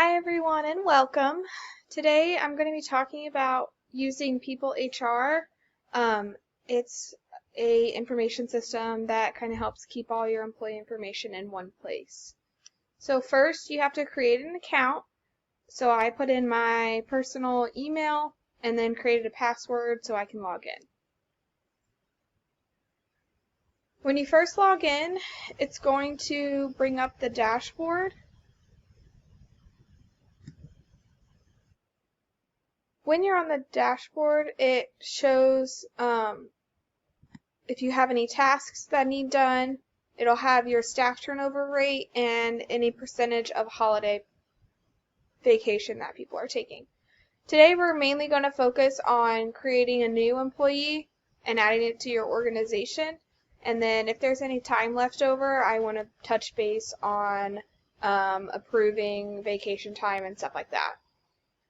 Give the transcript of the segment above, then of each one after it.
Hi everyone and welcome. Today I'm going to be talking about using People HR. It's a information system that kind of helps keep all your employee information in one place. So first you have to create an account. So I put in my personal email and then created a password so I can log in. When you first log in, it's going to bring up the dashboard. When you're on the dashboard, it shows if you have any tasks that need done. It'll have your staff turnover rate and any percentage of holiday vacation that people are taking. Today we're mainly going to focus on creating a new employee and adding it to your organization. And then if there's any time left over, I want to touch base on approving vacation time and stuff like that.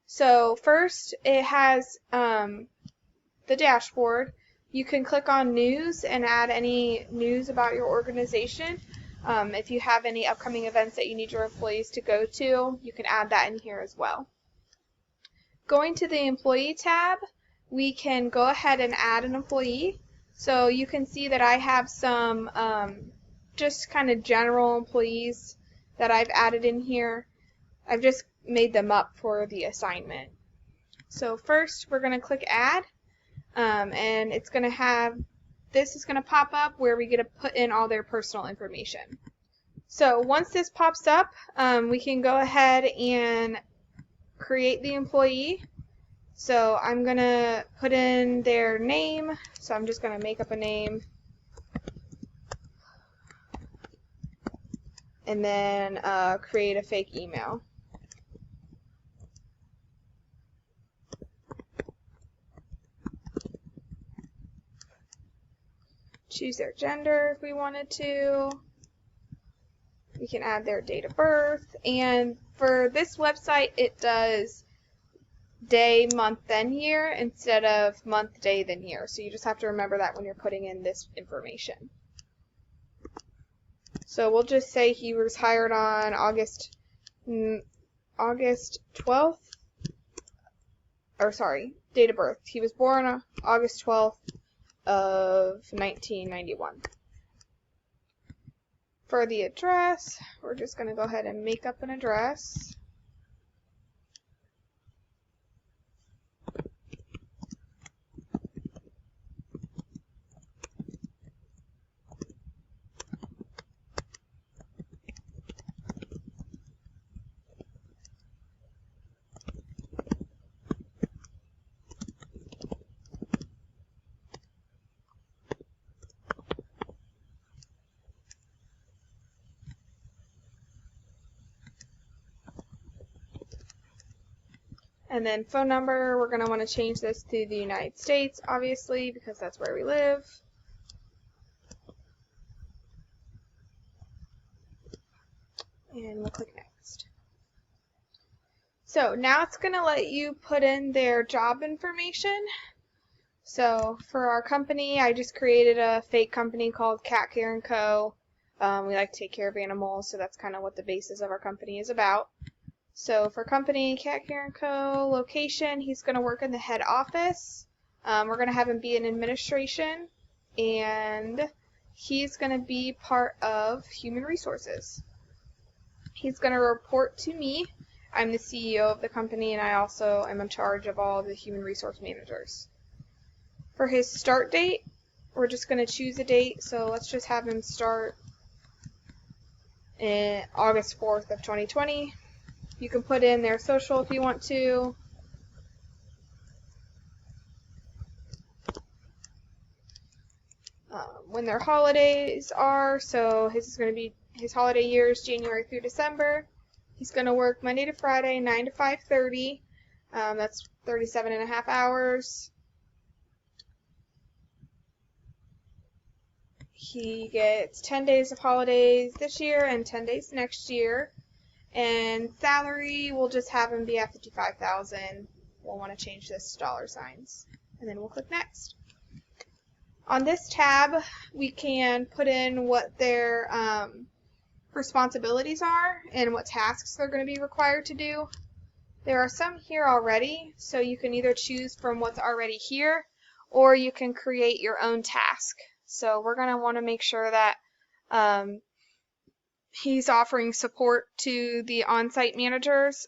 So first, it has the dashboard. You can click on news and add any news about your organization. If you have any upcoming events that you need your employees to go to, you can add that in here as well. Going to the employee tab, we can go ahead and add an employee. So you can see that I have some just kind of general employees that I've added in here. I've just made them up for the assignment. So first we're going to click add and it's going to have, this is going to pop up where we get to put in all their personal information. So once this pops up, we can go ahead and create the employee. So I'm going to put in their name, so I'm just going to make up a name. And then create a fake email. Choose their gender if we wanted to. We can add their date of birth. And for this website, it does day, month, then year instead of month, day, then year. So you just have to remember that when you're putting in this information. So we'll just say he was hired on August 12th. Or sorry, date of birth. He was born on August 12th. Of 1991. For the address, we're just going to go ahead and make up an address. And then phone number, we're going to want to change this to the United States, obviously, because that's where we live. And we'll click next. So now it's going to let you put in their job information. So for our company, I just created a fake company called Cat Care & Co. We like to take care of animals, so that's kind of what the basis of our company is about. So for company, Cat Care & Co. Location, he's going to work in the head office. We're going to have him be in administration, and he's going to be part of human resources. He's going to report to me. I'm the CEO of the company, and I also am in charge of all the human resource managers. For his start date, we're just going to choose a date, so let's just have him start in August 4th of 2020. You can put in their social if you want to. When their holidays are, so his is going to be his holiday years January through December. He's going to work Monday to Friday, 9 to 5:30. That's 37.5 hours. He gets 10 days of holidays this year and 10 days next year. And salary, we'll just have him be at $55,000. We'll want to change this to dollar signs. And then we'll click next. On this tab, we can put in what their responsibilities are and what tasks they're going to be required to do. There are some here already, so you can either choose from what's already here, or you can create your own task. So we're going to want to make sure that he's offering support to the on-site managers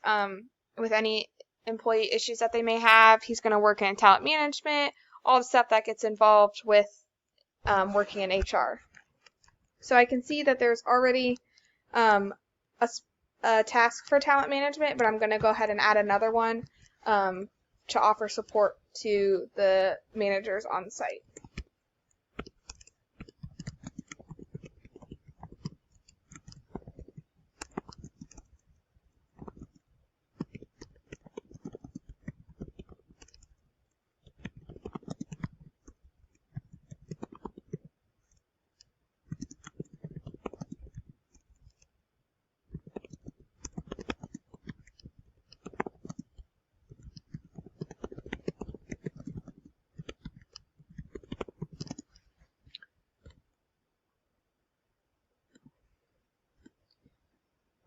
with any employee issues that they may have. He's going to work in talent management, all the stuff that gets involved with working in HR. So I can see that there's already a task for talent management, but I'm going to go ahead and add another one to offer support to the managers on site.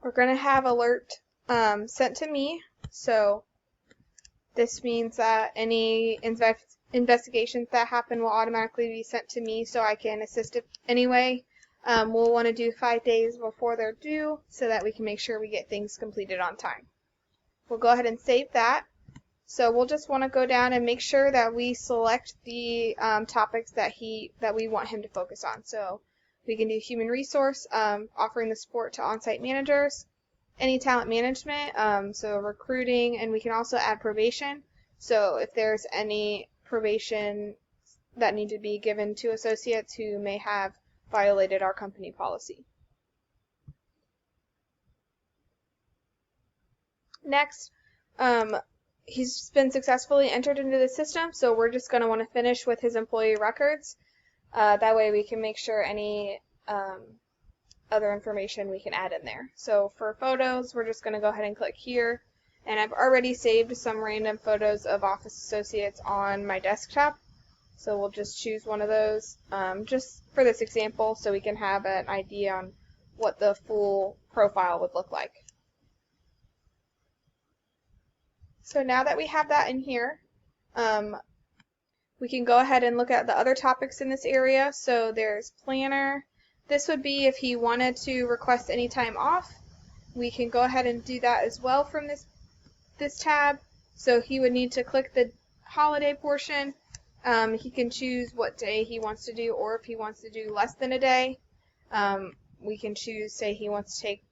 We're going to have alert sent to me, so this means that any investigations that happen will automatically be sent to me so I can assist it anyway. We'll want to do 5 days before they're due so that we can make sure we get things completed on time. We'll go ahead and save that. So we'll just want to go down and make sure that we select the topics that we want him to focus on. So we can do human resource, offering the support to on-site managers, any talent management, so recruiting, and we can also add probation. So if there's any probation that need to be given to associates who may have violated our company policy. Next, he's been successfully entered into the system, so we're just going to want to finish with his employee records. That way we can make sure any other information we can add in there. So for photos, we're just going to go ahead and click here. And I've already saved some random photos of office associates on my desktop. So we'll just choose one of those just for this example so we can have an idea on what the full profile would look like. So now that we have that in here, we can go ahead and look at the other topics in this area. So there's planner. This would be if he wanted to request any time off. We can go ahead and do that as well from this tab. So he would need to click the holiday portion. He can choose what day he wants to do, or if he wants to do less than a day. We can choose, say he wants to take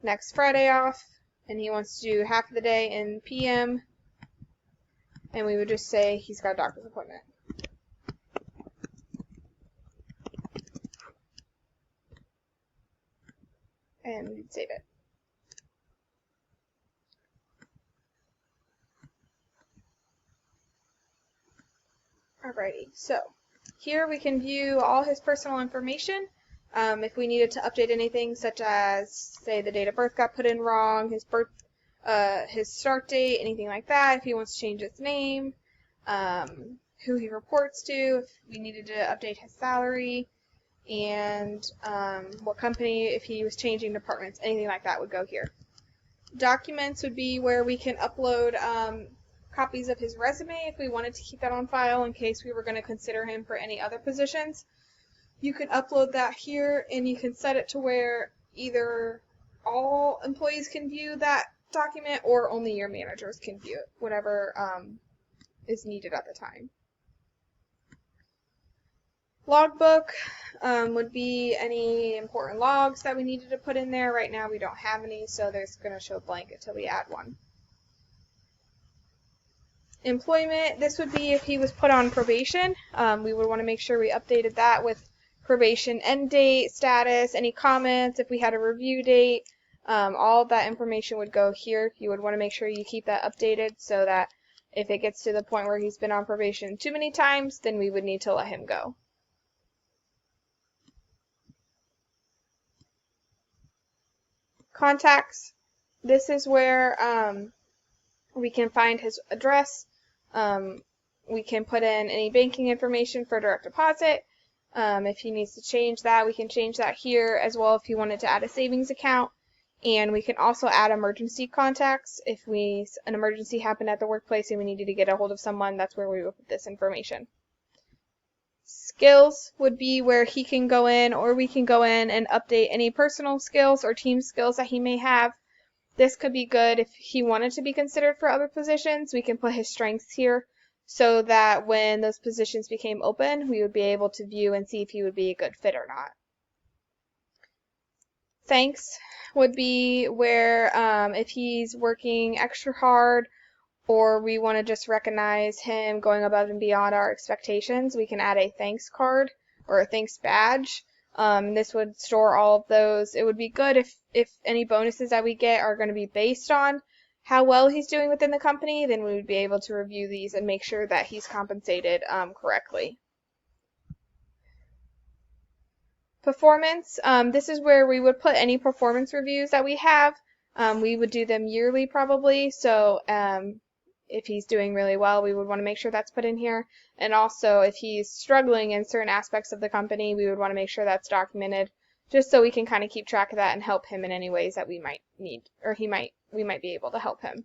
next Friday off, and he wants to do half of the day in PM. And we would just say he's got a doctor's appointment. And we'd save it. Alrighty, so here we can view all his personal information. If we needed to update anything, such as, say, the date of birth got put in wrong, his start date, anything like that, if he wants to change his name, who he reports to, if we needed to update his salary, and what company, if he was changing departments, anything like that would go here. Documents would be where we can upload copies of his resume if we wanted to keep that on file in case we were going to consider him for any other positions. You can upload that here, and you can set it to where either all employees can view that document or only your managers can view it, whatever is needed at the time. Logbook would be any important logs that we needed to put in there. Right now we don't have any, so there's going to show blank until we add one. Employment, this would be if he was put on probation. We would want to make sure we updated that with probation end date, status, any comments, if we had a review date. All of that information would go here. You would want to make sure you keep that updated so that if it gets to the point where he's been on probation too many times, then we would need to let him go. Contacts, this is where we can find his address. We can put in any banking information for direct deposit. If he needs to change that, we can change that here as well if he wanted to add a savings account. And we can also add emergency contacts. If an emergency happened at the workplace and we needed to get a hold of someone, that's where we would put this information. Skills would be where he can go in, or we can go in and update any personal skills or team skills that he may have. This could be good if he wanted to be considered for other positions. We can put his strengths here so that when those positions became open, we would be able to view and see if he would be a good fit or not. Thanks would be where if he's working extra hard or we want to just recognize him going above and beyond our expectations, we can add a thanks card or a thanks badge. This would store all of those. It would be good if any bonuses that we get are going to be based on how well he's doing within the company, then we would be able to review these and make sure that he's compensated correctly. Performance, this is where we would put any performance reviews that we have. We would do them yearly probably, so if he's doing really well, we would want to make sure that's put in here. And also, if he's struggling in certain aspects of the company, we would want to make sure that's documented, just so we can kind of keep track of that and help him in any ways that we might need, or we might be able to help him.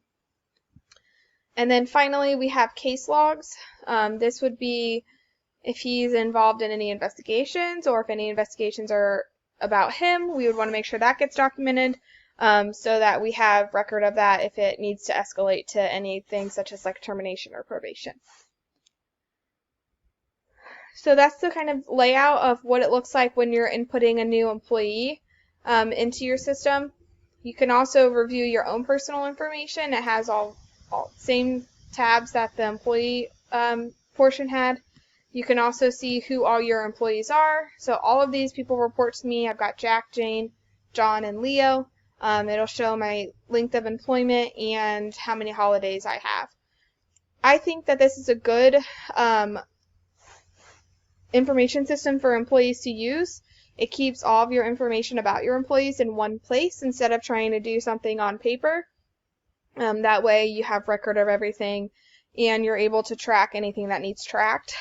And then finally, we have case logs. This would be if he's involved in any investigations, or if any investigations are about him, we would want to make sure that gets documented. So that we have record of that if it needs to escalate to anything such as like termination or probation. So that's the kind of layout of what it looks like when you're inputting a new employee into your system. You can also review your own personal information. It has all same tabs that the employee portion had. You can also see who all your employees are. So all of these people report to me. I've got Jack, Jane, John, and Leo. It'll show my length of employment and how many holidays I have. I think that this is a good information system for employees to use. It keeps all of your information about your employees in one place instead of trying to do something on paper. That way you have record of everything and you're able to track anything that needs tracked.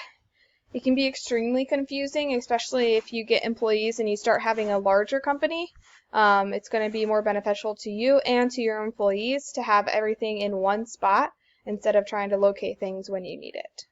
It can be extremely confusing, especially if you get employees and you start having a larger company. It's going to be more beneficial to you and to your employees to have everything in one spot instead of trying to locate things when you need it.